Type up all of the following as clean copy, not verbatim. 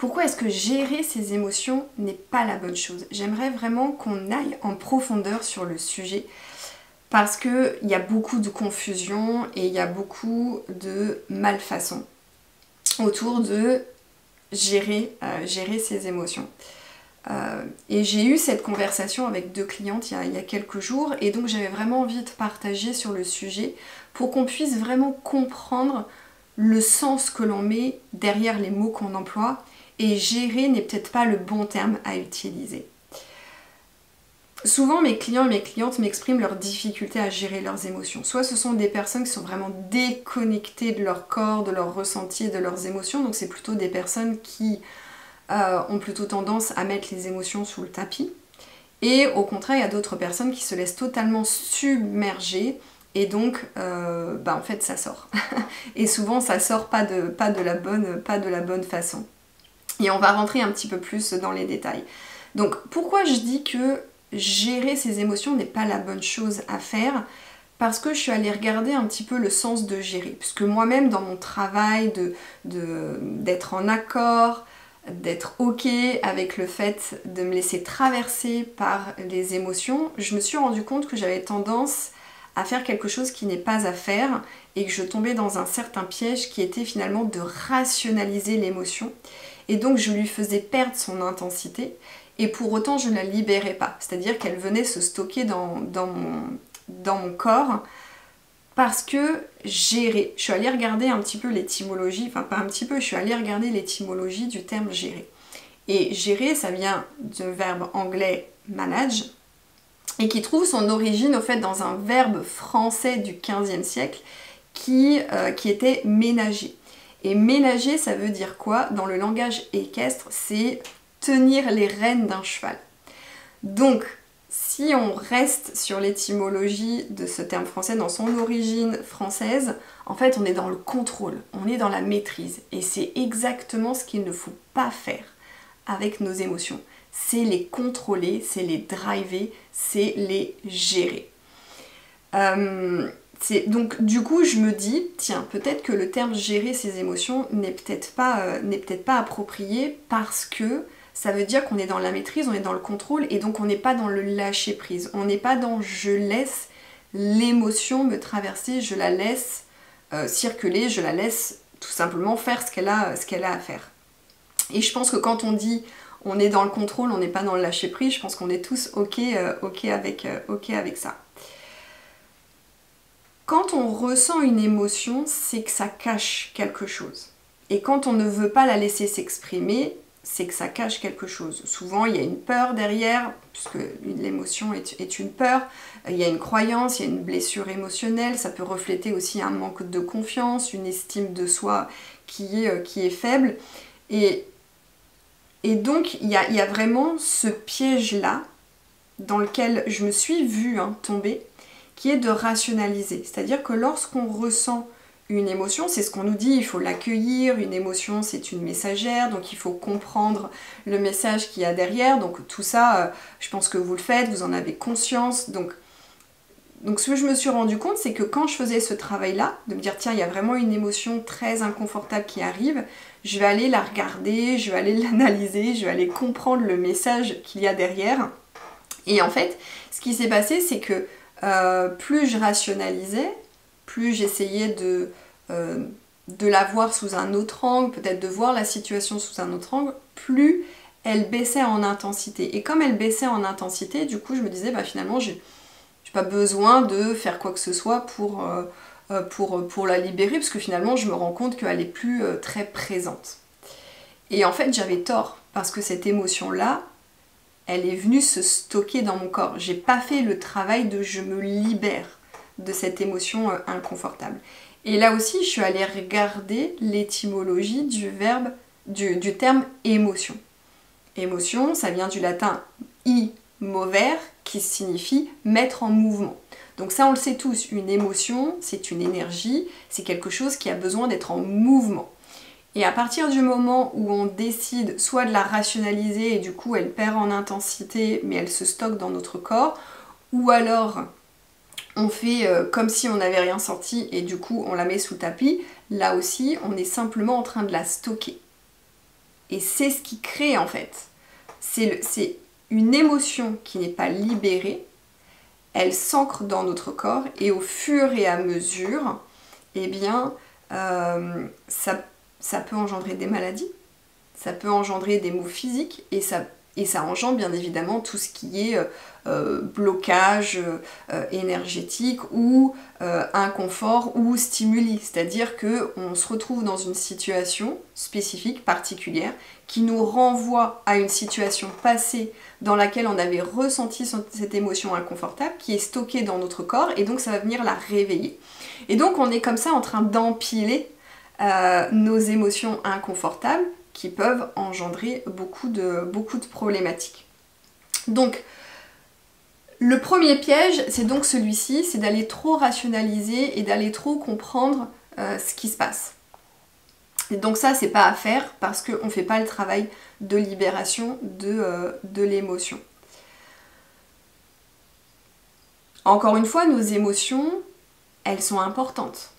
Pourquoi est-ce que gérer ses émotions n'est pas la bonne chose? J'aimerais vraiment qu'on aille en profondeur sur le sujet parce qu'il y a beaucoup de confusion et il y a beaucoup de malfaçon autour de gérer ses émotions. Et j'ai eu cette conversation avec 2 clientes il y a quelques jours et donc j'avais vraiment envie de partager sur le sujet pour qu'on puisse vraiment comprendre le sens que l'on met derrière les mots qu'on emploie, et gérer n'est peut-être pas le bon terme à utiliser. Souvent mes clients et mes clientes m'expriment leurs difficultés à gérer leurs émotions. Soit ce sont des personnes qui sont vraiment déconnectées de leur corps, de leurs ressentis et de leurs émotions, donc c'est plutôt des personnes qui ont plutôt tendance à mettre les émotions sous le tapis. Et au contraire, il y a d'autres personnes qui se laissent totalement submerger et donc en fait ça sort. Et souvent ça sort pas de la bonne façon. Et on va rentrer un petit peu plus dans les détails. Donc pourquoi je dis que gérer ses émotions n'est pas la bonne chose à faire? Parce que je suis allée regarder un petit peu le sens de gérer. Puisque moi-même dans mon travail d'être en accord, d'être ok avec le fait de me laisser traverser par les émotions, je me suis rendu compte que j'avais tendance à faire quelque chose qui n'est pas à faire et que je tombais dans un certain piège qui était finalement de rationaliser l'émotion. Et donc je lui faisais perdre son intensité et pour autant je ne la libérais pas. C'est-à-dire qu'elle venait se stocker dans mon corps parce que gérer. Je suis allée regarder un petit peu l'étymologie, enfin pas un petit peu, je suis allée regarder l'étymologie du terme gérer. Et gérer, ça vient du verbe anglais manage et qui trouve son origine au fait dans un verbe français du XVe siècle qui était ménager. Et ménager, ça veut dire quoi? Dans le langage équestre, c'est tenir les rênes d'un cheval. Donc, si on reste sur l'étymologie de ce terme français, dans son origine française, en fait, on est dans le contrôle, on est dans la maîtrise. Et c'est exactement ce qu'il ne faut pas faire avec nos émotions. C'est les contrôler, c'est les driver, c'est les gérer. Donc du coup je me dis, tiens, peut-être que le terme gérer ses émotions n'est peut-être pas approprié parce que ça veut dire qu'on est dans la maîtrise, on est dans le contrôle et donc on n'est pas dans le lâcher prise. On n'est pas dans je laisse l'émotion me traverser, je la laisse circuler, je la laisse tout simplement faire ce qu'elle a à faire. Et je pense que quand on dit on est dans le contrôle, on n'est pas dans le lâcher prise, je pense qu'on est tous ok avec ça. Quand on ressent une émotion, c'est que ça cache quelque chose. Et quand on ne veut pas la laisser s'exprimer, c'est que ça cache quelque chose. Souvent, il y a une peur derrière, puisque l'émotion est une peur. Il y a une croyance, il y a une blessure émotionnelle. Ça peut refléter aussi un manque de confiance, une estime de soi qui est faible. Et donc, il y a vraiment ce piège-là dans lequel je me suis vue tomber, qui est de rationaliser. C'est-à-dire que lorsqu'on ressent une émotion, c'est ce qu'on nous dit, il faut l'accueillir, une émotion c'est une messagère, donc il faut comprendre le message qu'il y a derrière, donc tout ça, je pense que vous le faites, vous en avez conscience, donc ce que je me suis rendu compte, c'est que quand je faisais ce travail-là, de me dire tiens, il y a vraiment une émotion très inconfortable qui arrive, je vais aller la regarder, je vais aller l'analyser, je vais aller comprendre le message qu'il y a derrière, et en fait, ce qui s'est passé, c'est que plus je rationalisais, plus j'essayais de la voir sous un autre angle, peut-être de voir la situation sous un autre angle, plus elle baissait en intensité. Et comme elle baissait en intensité, du coup je me disais bah finalement j'ai pas besoin de faire quoi que ce soit pour la libérer, parce que finalement je me rends compte qu'elle est plus très présente. Et en fait j'avais tort, parce que cette émotion-là, elle est venue se stocker dans mon corps. J'ai pas fait le travail de je me libère de cette émotion inconfortable. Et là aussi, je suis allée regarder l'étymologie du terme émotion. Émotion, ça vient du latin mover, qui signifie mettre en mouvement. Donc ça, on le sait tous, une émotion, c'est une énergie, c'est quelque chose qui a besoin d'être en mouvement. Et à partir du moment où on décide soit de la rationaliser et du coup elle perd en intensité mais elle se stocke dans notre corps, ou alors on fait comme si on n'avait rien sorti et du coup on la met sous le tapis, là aussi on est simplement en train de la stocker. Et c'est ce qui crée en fait. C'est une émotion qui n'est pas libérée, elle s'ancre dans notre corps et au fur et à mesure, eh bien, ça peut engendrer des maladies, ça peut engendrer des maux physiques et ça engendre bien évidemment tout ce qui est blocage énergétique ou inconfort ou stimuli. C'est-à-dire qu'on se retrouve dans une situation spécifique, particulière, qui nous renvoie à une situation passée dans laquelle on avait ressenti cette émotion inconfortable qui est stockée dans notre corps et donc ça va venir la réveiller. Et donc on est comme ça en train d'empiler nos émotions inconfortables qui peuvent engendrer beaucoup de problématiques. Donc, le premier piège, c'est donc celui-ci, c'est d'aller trop rationaliser et d'aller trop comprendre ce qui se passe. Et donc ça, c'est pas à faire parce qu'on ne fait pas le travail de libération de l'émotion. Encore une fois, nos émotions, elles sont importantes.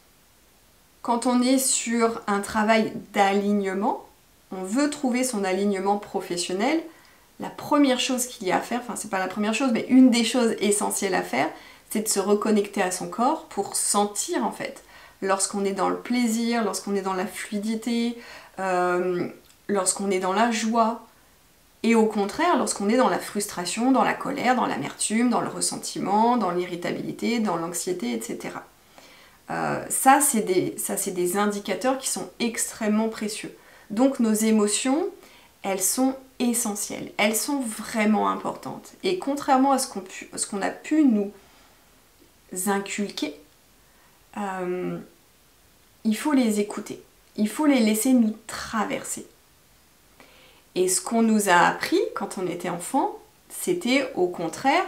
Quand on est sur un travail d'alignement, on veut trouver son alignement professionnel, la première chose qu'il y a à faire, enfin c'est pas la première chose, mais une des choses essentielles à faire, c'est de se reconnecter à son corps pour sentir en fait, lorsqu'on est dans le plaisir, lorsqu'on est dans la fluidité, lorsqu'on est dans la joie, et au contraire, lorsqu'on est dans la frustration, dans la colère, dans l'amertume, dans le ressentiment, dans l'irritabilité, dans l'anxiété, etc. Ça, c'est des indicateurs qui sont extrêmement précieux. Donc nos émotions, elles sont essentielles, elles sont vraiment importantes. Et contrairement à ce qu'on a pu nous inculquer, il faut les écouter, il faut les laisser nous traverser. Et ce qu'on nous a appris quand on était enfant, c'était au contraire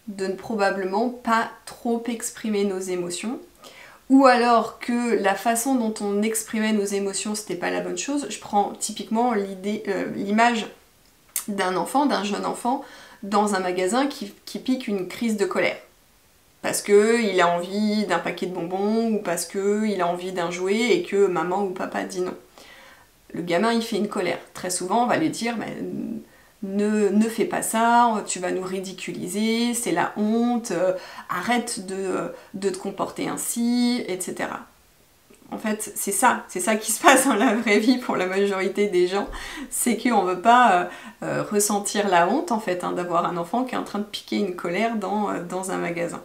de ne probablement pas trop exprimer nos émotions, ou alors que la façon dont on exprimait nos émotions, c'était pas la bonne chose. Je prends typiquement l'image d'un enfant, d'un jeune enfant, dans un magasin qui pique une crise de colère. Parce qu'il a envie d'un paquet de bonbons, ou parce qu'il a envie d'un jouet et que maman ou papa dit non. Le gamin, il fait une colère. Très souvent, on va lui dire ne fais pas ça, tu vas nous ridiculiser, c'est la honte, arrête de te comporter ainsi, etc. En fait, c'est ça qui se passe dans la vraie vie pour la majorité des gens, c'est qu'on ne veut pas ressentir la honte en fait, d'avoir un enfant qui est en train de piquer une colère dans un magasin.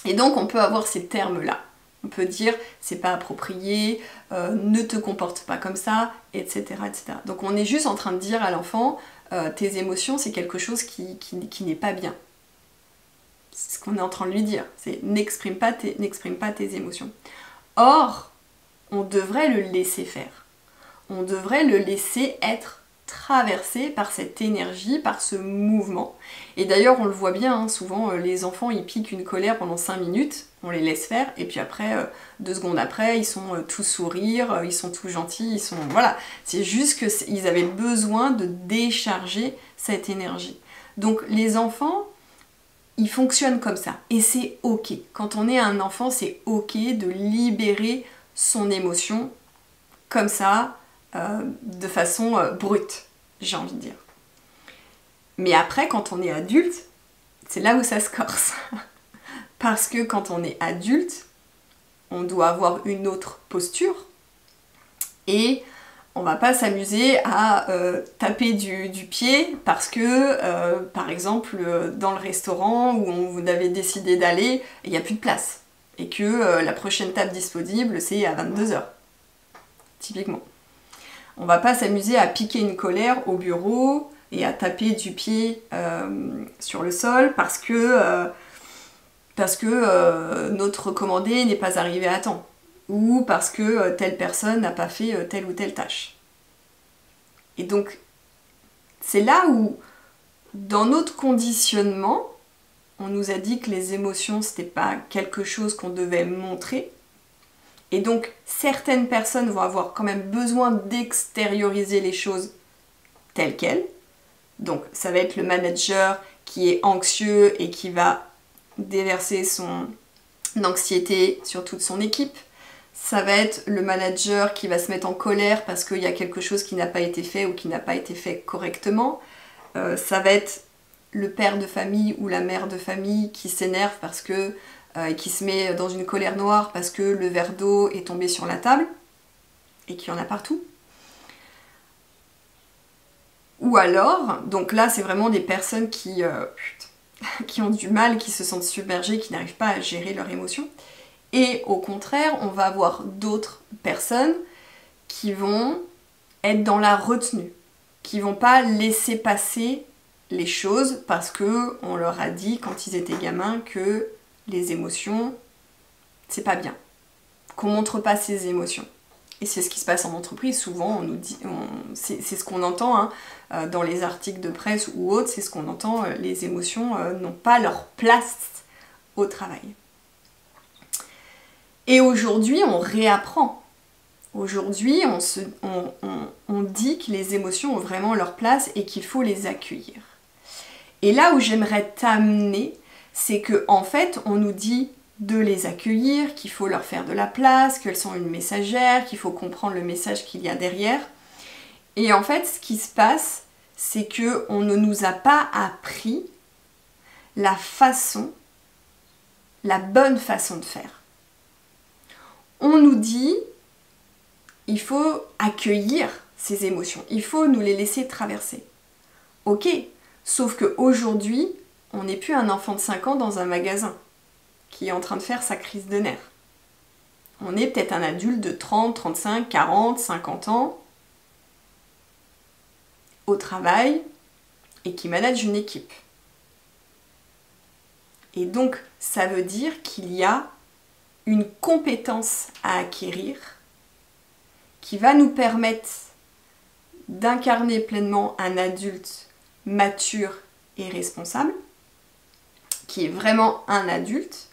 Et donc on peut avoir ces termes-là. On peut dire c'est pas approprié, ne te comporte pas comme ça, etc., etc. Donc on est juste en train de dire à l'enfant tes émotions c'est quelque chose qui n'est pas bien. C'est ce qu'on est en train de lui dire, c'est n'exprime pas tes émotions. Or, on devrait le laisser faire. On devrait le laisser être traversé par cette énergie, par ce mouvement. Et d'ailleurs, on le voit bien, souvent les enfants ils piquent une colère pendant 5 minutes, on les laisse faire, et puis après, 2 secondes après, ils sont tous sourires, ils sont tous gentils, voilà. C'est juste qu'ils avaient besoin de décharger cette énergie. Donc les enfants, ils fonctionnent comme ça, et c'est ok. Quand on est un enfant, c'est ok de libérer son émotion comme ça, de façon brute, j'ai envie de dire. Mais après, quand on est adulte, c'est là où ça se corse. Parce que quand on est adulte, on doit avoir une autre posture et on va pas s'amuser à taper du pied parce que, par exemple, dans le restaurant où on avait décidé d'aller, il n'y a plus de place. Et que la prochaine table disponible, c'est à 22h. Typiquement. On va pas s'amuser à piquer une colère au bureau et à taper du pied sur le sol parce que notre commandé n'est pas arrivé à temps ou parce que telle personne n'a pas fait telle ou telle tâche. Et donc, c'est là où, dans notre conditionnement, on nous a dit que les émotions, c'était pas quelque chose qu'on devait montrer. Et donc, certaines personnes vont avoir quand même besoin d'extérioriser les choses telles quelles. Donc, ça va être le manager qui est anxieux et qui va déverser son anxiété sur toute son équipe. Ça va être le manager qui va se mettre en colère parce qu'il y a quelque chose qui n'a pas été fait ou qui n'a pas été fait correctement. Ça va être le père de famille ou la mère de famille qui s'énerve parce que qui se met dans une colère noire parce que le verre d'eau est tombé sur la table et qu'il y en a partout. Ou alors, donc là c'est vraiment des personnes qui ont du mal, qui se sentent submergées, qui n'arrivent pas à gérer leurs émotions. Et au contraire, on va avoir d'autres personnes qui vont être dans la retenue, qui vont pas laisser passer les choses parce que on leur a dit quand ils étaient gamins que les émotions, c'est pas bien, qu'on montre pas ses émotions. Et c'est ce qui se passe en entreprise, souvent on nous dit, c'est ce qu'on entend dans les articles de presse ou autres, c'est ce qu'on entend, les émotions n'ont pas leur place au travail. Et aujourd'hui, on réapprend. Aujourd'hui, on dit que les émotions ont vraiment leur place et qu'il faut les accueillir. Et là où j'aimerais t'amener, c'est que en fait, on nous dit de les accueillir, qu'il faut leur faire de la place, qu'elles sont une messagère, qu'il faut comprendre le message qu'il y a derrière. Et en fait, ce qui se passe, c'est qu'on ne nous a pas appris la bonne façon de faire. On nous dit, il faut accueillir ces émotions, il faut nous les laisser traverser. Ok, sauf qu'aujourd'hui, on n'est plus un enfant de 5 ans dans un magasin qui est en train de faire sa crise de nerfs. On est peut-être un adulte de 30, 35, 40, 50 ans au travail et qui manage une équipe. Et donc, ça veut dire qu'il y a une compétence à acquérir qui va nous permettre d'incarner pleinement un adulte mature et responsable, qui est vraiment un adulte,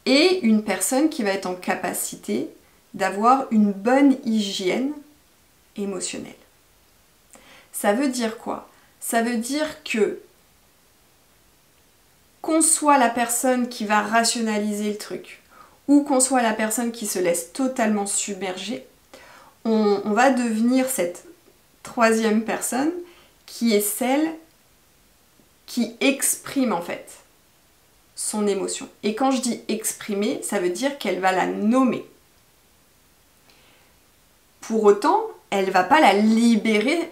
et une personne qui va être en capacité d'avoir une bonne hygiène émotionnelle. Ça veut dire quoi? Ça veut dire que qu'on soit la personne qui va rationaliser le truc, ou qu'on soit la personne qui se laisse totalement submerger, on va devenir cette troisième personne qui est celle qui exprime en fait son émotion. Et quand je dis exprimer, ça veut dire qu'elle va la nommer. Pour autant, elle ne va pas la libérer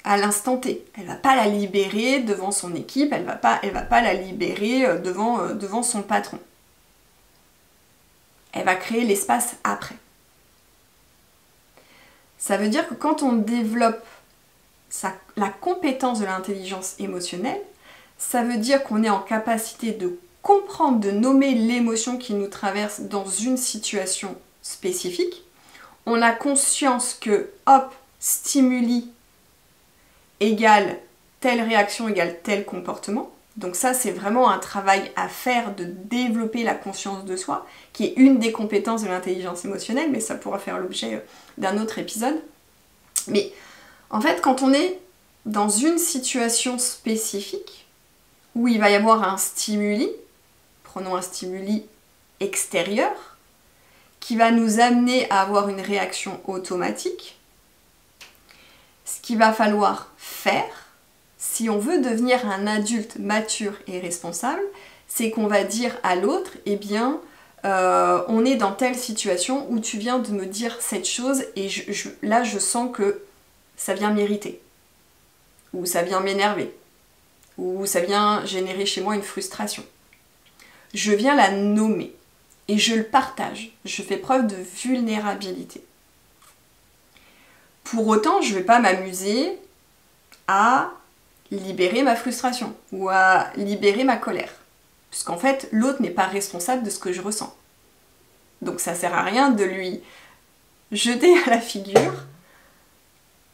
à l'instant T. Elle ne va pas la libérer devant son équipe, elle va pas la libérer devant son patron. Elle va créer l'espace après. Ça veut dire que quand on développe la compétence de l'intelligence émotionnelle, ça veut dire qu'on est en capacité de comprendre, de nommer l'émotion qui nous traverse dans une situation spécifique. On a conscience que, hop, stimuli égale telle réaction égale tel comportement. Donc ça, c'est vraiment un travail à faire de développer la conscience de soi, qui est une des compétences de l'intelligence émotionnelle, mais ça pourra faire l'objet d'un autre épisode. Mais en fait, quand on est dans une situation spécifique, où il va y avoir un stimuli, prenons un stimuli extérieur, qui va nous amener à avoir une réaction automatique, ce qu'il va falloir faire, si on veut devenir un adulte mature et responsable, c'est qu'on va dire à l'autre, eh bien, on est dans telle situation où tu viens de me dire cette chose et là je sens que ça vient m'irriter, ou ça vient m'énerver, ou ça vient générer chez moi une frustration. Je viens la nommer et je le partage, je fais preuve de vulnérabilité. Pour autant, je ne vais pas m'amuser à libérer ma frustration ou à libérer ma colère. Puisqu'en fait, l'autre n'est pas responsable de ce que je ressens. Donc ça sert à rien de lui jeter à la figure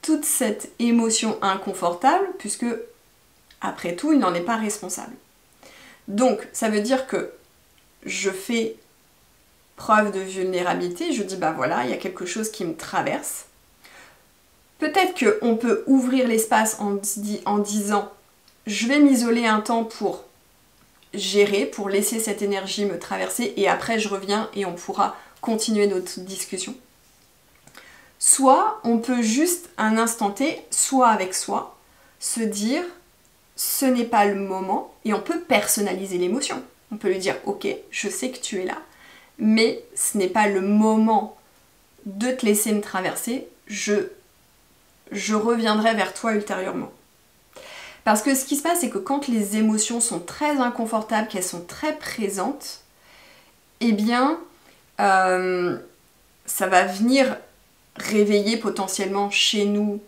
toute cette émotion inconfortable, puisque, après tout, il n'en est pas responsable. Donc, ça veut dire que je fais preuve de vulnérabilité, je dis, bah voilà, il y a quelque chose qui me traverse. Peut-être qu'on peut ouvrir l'espace en disant, je vais m'isoler un temps pour gérer, pour laisser cette énergie me traverser, et après je reviens et on pourra continuer notre discussion. Soit on peut juste un instant T, soit avec soi, se dire ce n'est pas le moment, et on peut personnaliser l'émotion. On peut lui dire ok, je sais que tu es là, mais ce n'est pas le moment de te laisser me traverser, je reviendrai vers toi ultérieurement. Parce que ce qui se passe, c'est que quand les émotions sont très inconfortables, qu'elles sont très présentes, eh bien, ça va venir réveiller potentiellement chez nous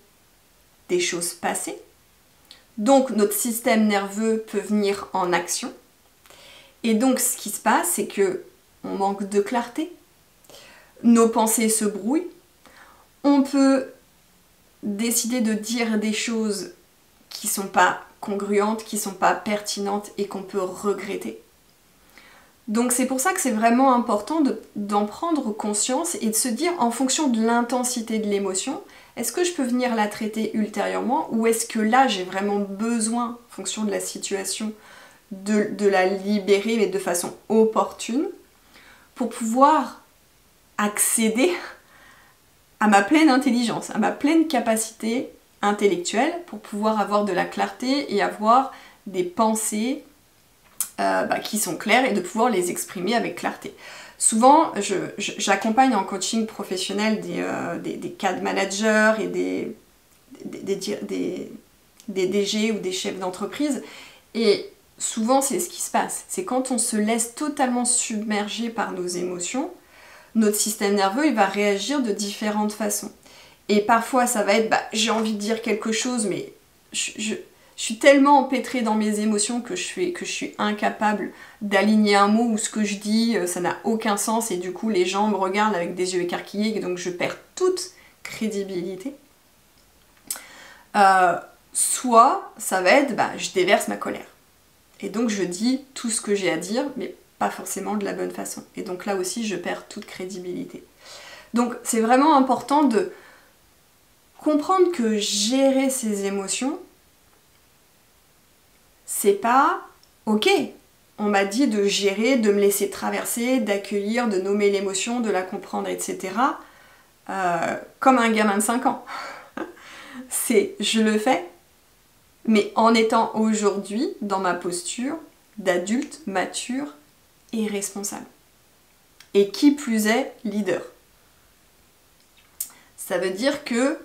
des choses passées. Donc, notre système nerveux peut venir en action. Et donc, ce qui se passe, c'est que on manque de clarté. Nos pensées se brouillent. On peut décider de dire des choses qui ne sont pas congruentes, qui ne sont pas pertinentes et qu'on peut regretter. Donc c'est pour ça que c'est vraiment important d'en prendre conscience et de se dire en fonction de l'intensité de l'émotion, est-ce que je peux venir la traiter ultérieurement ou est-ce que là j'ai vraiment besoin, en fonction de la situation, de la libérer mais de façon opportune pour pouvoir accéder à ma pleine intelligence, à ma pleine capacité intellectuelle pour pouvoir avoir de la clarté et avoir des pensées qui sont claires et de pouvoir les exprimer avec clarté. Souvent, j'accompagne en coaching professionnel des cadre managers et des DG ou des chefs d'entreprise et souvent c'est ce qui se passe. C'est quand on se laisse totalement submerger par nos émotions, notre système nerveux il va réagir de différentes façons. Et parfois ça va être j'ai envie de dire quelque chose mais je suis tellement empêtrée dans mes émotions que je suis incapable d'aligner un mot ou ce que je dis, ça n'a aucun sens et du coup les gens me regardent avec des yeux écarquillés et donc je perds toute crédibilité. Soit ça va être je déverse ma colère. Et donc je dis tout ce que j'ai à dire mais pas forcément de la bonne façon. Et donc là aussi je perds toute crédibilité. Donc c'est vraiment important de comprendre que gérer ses émotions, c'est pas ok, on m'a dit de gérer, de me laisser traverser, d'accueillir, de nommer l'émotion, de la comprendre, etc. Comme un gamin de 5 ans. Je le fais, mais en étant aujourd'hui dans ma posture d'adulte, mature et responsable. Et qui plus est, leader. Ça veut dire que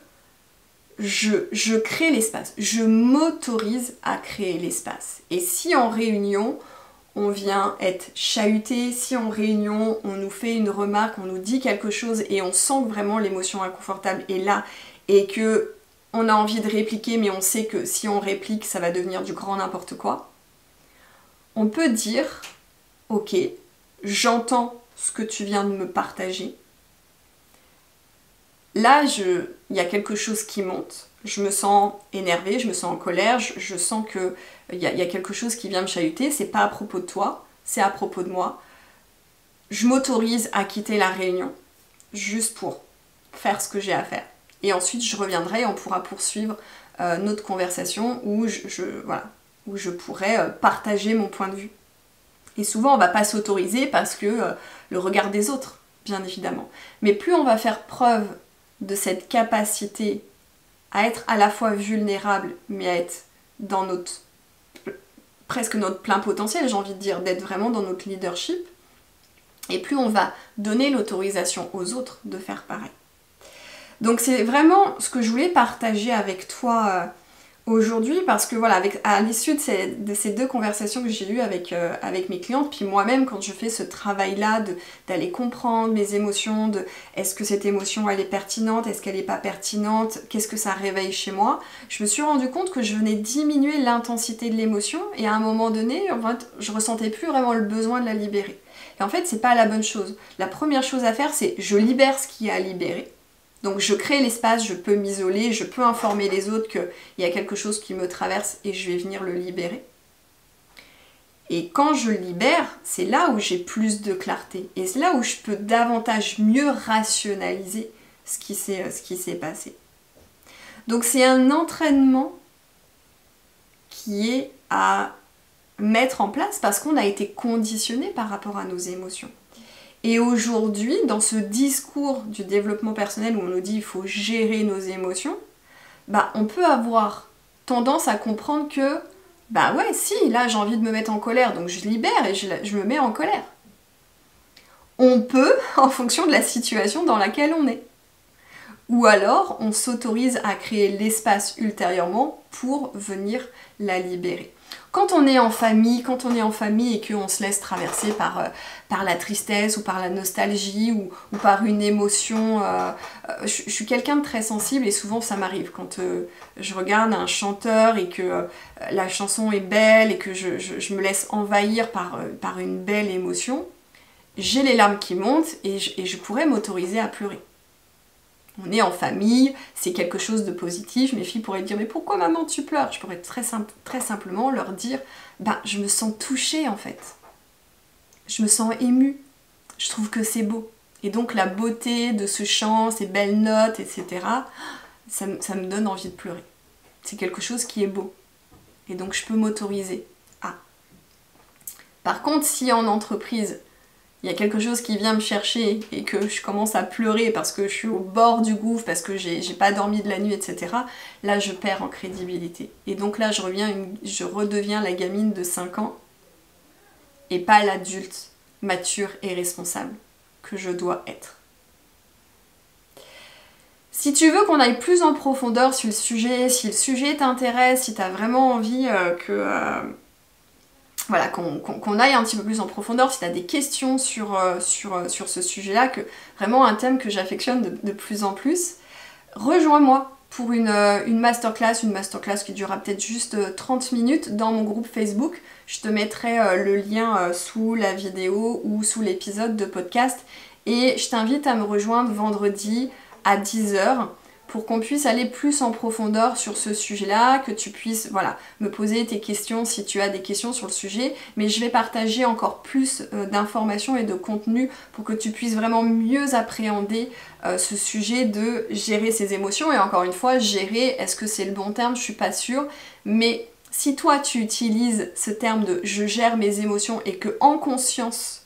je crée l'espace, je m'autorise à créer l'espace. Et si en réunion, on vient être chahuté, si en réunion, on nous fait une remarque, on nous dit quelque chose et on sent que vraiment l'émotion inconfortable est là et que on a envie de répliquer mais on sait que si on réplique, ça va devenir du grand n'importe quoi, on peut dire « Ok, j'entends ce que tu viens de me partager. » Là, il y a quelque chose qui monte, je me sens énervée, je me sens en colère, je sens qu'il y a quelque chose qui vient me chahuter, c'est pas à propos de toi, c'est à propos de moi. Je m'autorise à quitter la réunion, juste pour faire ce que j'ai à faire. Et ensuite, je reviendrai et on pourra poursuivre notre conversation où je pourrai partager mon point de vue. Et souvent, on va pas s'autoriser parce que le regard des autres, bien évidemment. Mais plus on va faire preuve de cette capacité à être à la fois vulnérable, mais à être dans presque notre plein potentiel, j'ai envie de dire, d'être vraiment dans notre leadership, et plus on va donner l'autorisation aux autres de faire pareil. Donc c'est vraiment ce que je voulais partager avec toi aujourd'hui, parce que voilà, à l'issue de ces 2 conversations que j'ai eues avec mes clientes, puis moi-même quand je fais ce travail-là d'aller comprendre mes émotions, est-ce que cette émotion elle est pertinente, est-ce qu'elle n'est pas pertinente, qu'est-ce que ça réveille chez moi, je me suis rendu compte que je venais diminuer l'intensité de l'émotion et à un moment donné, en fait, je ressentais plus vraiment le besoin de la libérer. Et en fait, c'est pas la bonne chose. La première chose à faire, c'est je libère ce qui est à libérer. Donc je crée l'espace, je peux m'isoler, je peux informer les autres qu'il y a quelque chose qui me traverse et je vais venir le libérer. Et quand je libère, c'est là où j'ai plus de clarté. Et c'est là où je peux davantage mieux rationaliser ce qui s'est passé. Donc c'est un entraînement qui est à mettre en place parce qu'on a été conditionné par rapport à nos émotions. Et aujourd'hui, dans ce discours du développement personnel où on nous dit qu'il faut gérer nos émotions, bah on peut avoir tendance à comprendre que bah ouais, si, là j'ai envie de me mettre en colère, donc je libère et je me mets en colère. On peut, en fonction de la situation dans laquelle on est. Ou alors, on s'autorise à créer l'espace ultérieurement pour venir la libérer. Quand on est en famille et qu'on se laisse traverser par la tristesse ou par la nostalgie ou par une émotion, je suis quelqu'un de très sensible et souvent ça m'arrive quand je regarde un chanteur et que la chanson est belle et que je me laisse envahir par une belle émotion, j'ai les larmes qui montent et je pourrais m'autoriser à pleurer. On est en famille, c'est quelque chose de positif, mes filles pourraient dire « Mais pourquoi maman tu pleures ?» Je pourrais très simplement leur dire « Ben, je me sens touchée en fait. Je me sens émue. Je trouve que c'est beau. » Et donc la beauté de ce chant, ces belles notes, etc., ça me donne envie de pleurer. C'est quelque chose qui est beau. Et donc je peux m'autoriser à. Par contre, si en entreprise, il y a quelque chose qui vient me chercher et que je commence à pleurer parce que je suis au bord du gouffre, parce que j'ai pas dormi de la nuit, etc., là je perds en crédibilité. Et donc là je redeviens la gamine de 5 ans et pas l'adulte mature et responsable que je dois être. Si tu veux qu'on aille plus en profondeur sur le sujet, si le sujet t'intéresse, si tu as vraiment envie voilà, qu'on aille un petit peu plus en profondeur, si tu as des questions sur ce sujet-là, que vraiment un thème que j'affectionne de plus en plus, rejoins-moi pour une masterclass qui durera peut-être juste 30 minutes dans mon groupe Facebook. Je te mettrai le lien sous la vidéo ou sous l'épisode de podcast et je t'invite à me rejoindre vendredi à 10h pour qu'on puisse aller plus en profondeur sur ce sujet-là, que tu puisses me poser tes questions si tu as des questions sur le sujet, mais je vais partager encore plus d'informations et de contenu pour que tu puisses vraiment mieux appréhender ce sujet de gérer ses émotions. Et encore une fois, gérer, est-ce que c'est le bon terme? Je suis pas sûre, mais si toi tu utilises ce terme de je gère mes émotions et que en conscience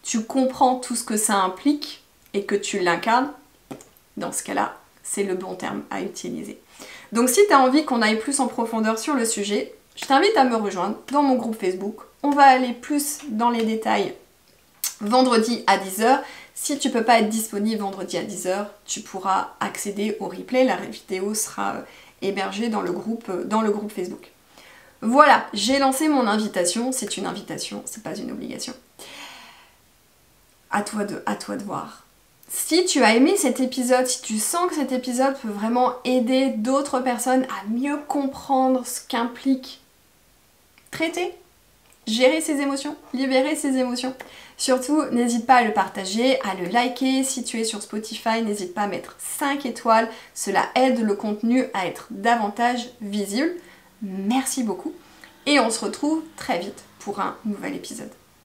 tu comprends tout ce que ça implique et que tu l'incarnes, dans ce cas-là, c'est le bon terme à utiliser. Donc si tu as envie qu'on aille plus en profondeur sur le sujet, je t'invite à me rejoindre dans mon groupe Facebook. On va aller plus dans les détails vendredi à 10h. Si tu ne peux pas être disponible vendredi à 10h, tu pourras accéder au replay. La vidéo sera hébergée dans le groupe Facebook. Voilà, j'ai lancé mon invitation. C'est une invitation, c'est pas une obligation. À toi de voir. Si tu as aimé cet épisode, si tu sens que cet épisode peut vraiment aider d'autres personnes à mieux comprendre ce qu'implique traiter, gérer ses émotions, libérer ses émotions, surtout n'hésite pas à le partager, à le liker. Si tu es sur Spotify, n'hésite pas à mettre 5 étoiles, cela aide le contenu à être davantage visible. Merci beaucoup et on se retrouve très vite pour un nouvel épisode.